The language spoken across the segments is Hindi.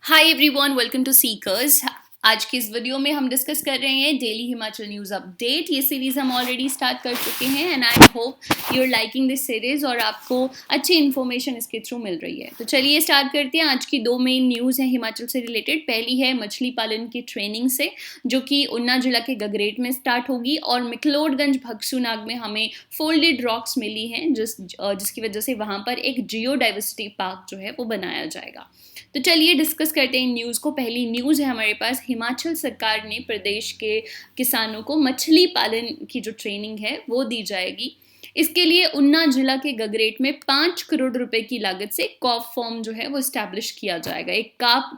Hi everyone, welcome to Seekers. आज की इस वीडियो में हम डिस्कस कर रहे हैं डेली हिमाचल न्यूज़ अपडेट। ये सीरीज़ हम ऑलरेडी स्टार्ट कर चुके हैं and I hope you are liking this series और आपको अच्छी इन्फॉर्मेशन इसके थ्रू मिल रही है। तो चलिए स्टार्ट करते हैं। आज की दो मेन न्यूज़ हैं हिमाचल से रिलेटेड। पहली है मछली पालन की ट्रेनिंग से, जो कि ऊना जिला के गगरेट में स्टार्ट होगी और मिकलोडगंज भगसूनाग में हमें फोल्डेड रॉक्स मिली हैं जिसकी वजह से वहाँ पर एक जियो डाइवर्सिटी पार्क जो है वो बनाया जाएगा। तो चलिए डिस्कस करते हैं न्यूज़ को। पहली न्यूज़ है हमारे पास, हिमाचल सरकार ने प्रदेश के किसानों को मछली पालन की जो ट्रेनिंग है वो दी जाएगी। इसके लिए ऊना जिला के गगरेट में 5 करोड़ रुपए की लागत से कॉफ फार्म जो है वो स्टैब्लिश किया जाएगा। एक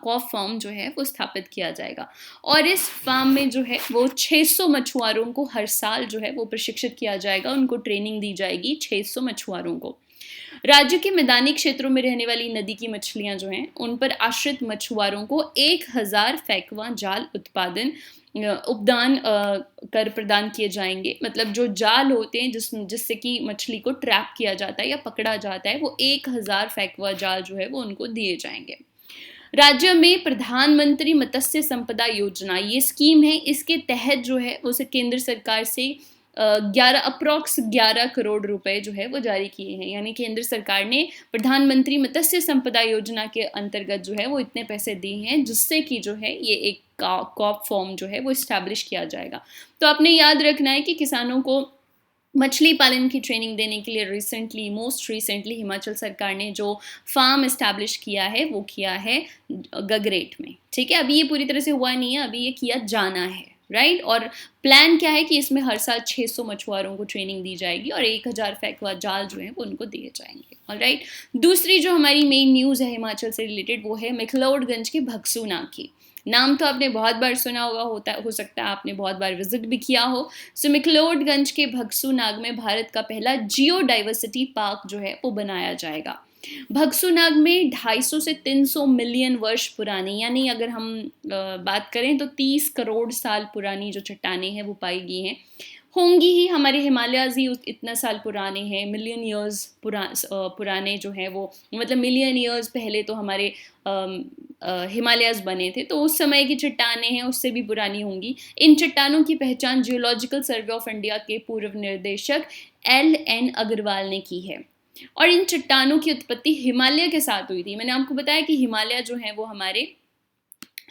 कॉफ फार्म जो है वो स्थापित किया जाएगा और इस फार्म में जो है वो 600 मछुआरों को हर साल जो है वो प्रशिक्षित किया जाएगा। उनको ट्रेनिंग दी जाएगी 600 मछुआरों को। राज्य के मैदानी क्षेत्रों में रहने वाली नदी की मछलियां जो हैं उन पर आश्रित मछुआरों को 1000 फैकवा जाल उपदान कर प्रदान किए जाएंगे। मतलब जो जाल होते हैं जिससे कि मछली को ट्रैप किया जाता है या पकड़ा जाता है, वो 1000 फैकवा जाल जो है वो उनको दिए जाएंगे। राज्य में प्रधानमंत्री मत्स्य संपदा योजना ये स्कीम है। इसके तहत जो है उसे केंद्र सरकार से 11 करोड़ रुपए जो है वो जारी किए हैं। यानी केंद्र सरकार ने प्रधानमंत्री मत्स्य संपदा योजना के अंतर्गत जो है वो इतने पैसे दिए हैं जिससे कि जो है ये एक कॉप फॉर्म जो है वो इस्टेब्लिश किया जाएगा। तो आपने याद रखना है कि किसानों को मछली पालन की ट्रेनिंग देने के लिए मोस्ट रिसेंटली हिमाचल सरकार ने जो फार्म इस्टेब्लिश किया है वो किया है गगरेट में। ठीक है, अभी ये पूरी तरह से हुआ नहीं है, अभी ये किया जाना है, राइट। और प्लान क्या है कि इसमें हर साल 600 मछुआरों को ट्रेनिंग दी जाएगी और 1000 फैकवा जाल जो है वो उनको दिए जाएंगे। ऑलराइट, दूसरी जो हमारी मेन न्यूज़ है हिमाचल से रिलेटेड वो है मिकलोडगंज के भगसूनाग की। नाम तो आपने बहुत बार सुना हो सकता है आपने बहुत बार विजिट भी किया हो। सो मिकलोडगंज के भगसूनाग में भारत का पहला जियो डाइवर्सिटी पार्क जो है वो बनाया जाएगा। भगसूनाग में 250 से 300 मिलियन वर्ष पुरानी, यानी अगर हम बात करें तो 30 करोड़ साल पुरानी जो चट्टानें हैं वो पाई गई हैं। होंगी ही, हमारे हिमालयाज ही इतना साल पुराने हैं। मिलियन ईयर्स पुराने जो हैं वो, मतलब मिलियन ईयर्स पहले तो हमारे हिमालयाज बने थे, तो उस समय की चट्टानें हैं उससे भी पुरानी होंगी। इन चट्टानों की पहचान जियोलॉजिकल सर्वे ऑफ इंडिया के पूर्व निर्देशक LN अग्रवाल ने की है। और इन चट्टानों की उत्पत्ति हिमालय के साथ हुई थी। मैंने आपको बताया कि हिमालय जो है वो हमारे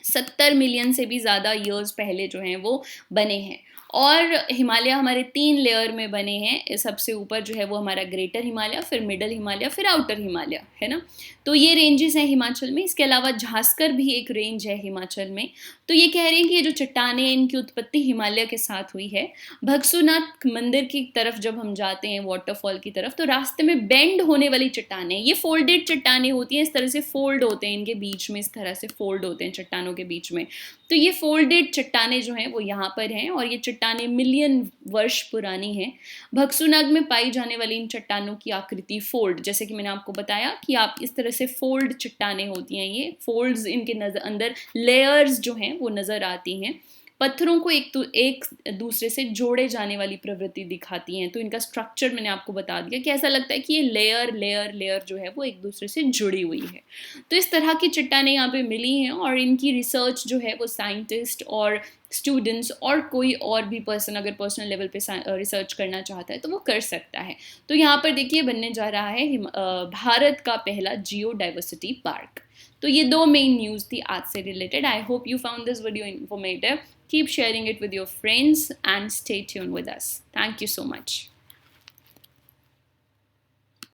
70 मिलियन से भी ज़्यादा ईयर्स पहले जो हैं वो बने हैं। और हिमालय हमारे 3 लेयर में बने हैं। सबसे ऊपर जो है वो हमारा ग्रेटर हिमालय, फिर मिडल हिमालय, फिर आउटर हिमालय, है ना। तो ये रेंजेस हैं हिमाचल में। इसके अलावा झांसकर भी एक रेंज है हिमाचल में। तो ये कह रहे हैं कि ये जो चट्टानें इनकी उत्पत्ति हिमालय के साथ हुई है। भगसूनाथ मंदिर की तरफ जब हम जाते हैं वाटरफॉल की तरफ, तो रास्ते में बेंड होने वाली चट्टानें, ये फोल्डेड चट्टानें होती हैं, इस तरह से फोल्ड होते हैं इनके बीच में, इस तरह से फोल्ड होते हैं चट्टानों के बीच में। तो ये फोल्डेड चट्टानें जो हैं वो यहाँ पर हैं और ये चट्टानें मिलियन वर्ष पुरानी हैं। भगसूनाग में पाई जाने वाली इन चट्टानों की आकृति फोल्ड, जैसे कि मैंने आपको बताया कि आप इस तरह से फोल्ड चट्टानें होती हैं, ये फोल्ड्स इनके अंदर लेयर्स जो हैं वो नज़र आती हैं। पत्थरों को एक दूसरे से जोड़े जाने वाली प्रवृत्ति दिखाती हैं। तो इनका स्ट्रक्चर मैंने आपको बता दिया कि ऐसा लगता है कि ये लेयर जो है वो एक दूसरे से जुड़ी हुई है। तो इस तरह की चट्टानें यहाँ पे मिली हैं और इनकी रिसर्च जो है वो साइंटिस्ट और स्टूडेंट्स और कोई और भी पर्सन अगर पर्सनल लेवल पे रिसर्च करना चाहता है तो वो कर सकता है। तो यहाँ पर देखिए बनने जा रहा है भारत का पहला जियो डाइवर्सिटी पार्क। तो ये दो मेन न्यूज़ थी आज से related. I hope you found this video informative. Keep sharing it with your friends and stay tuned with us. Thank you so much.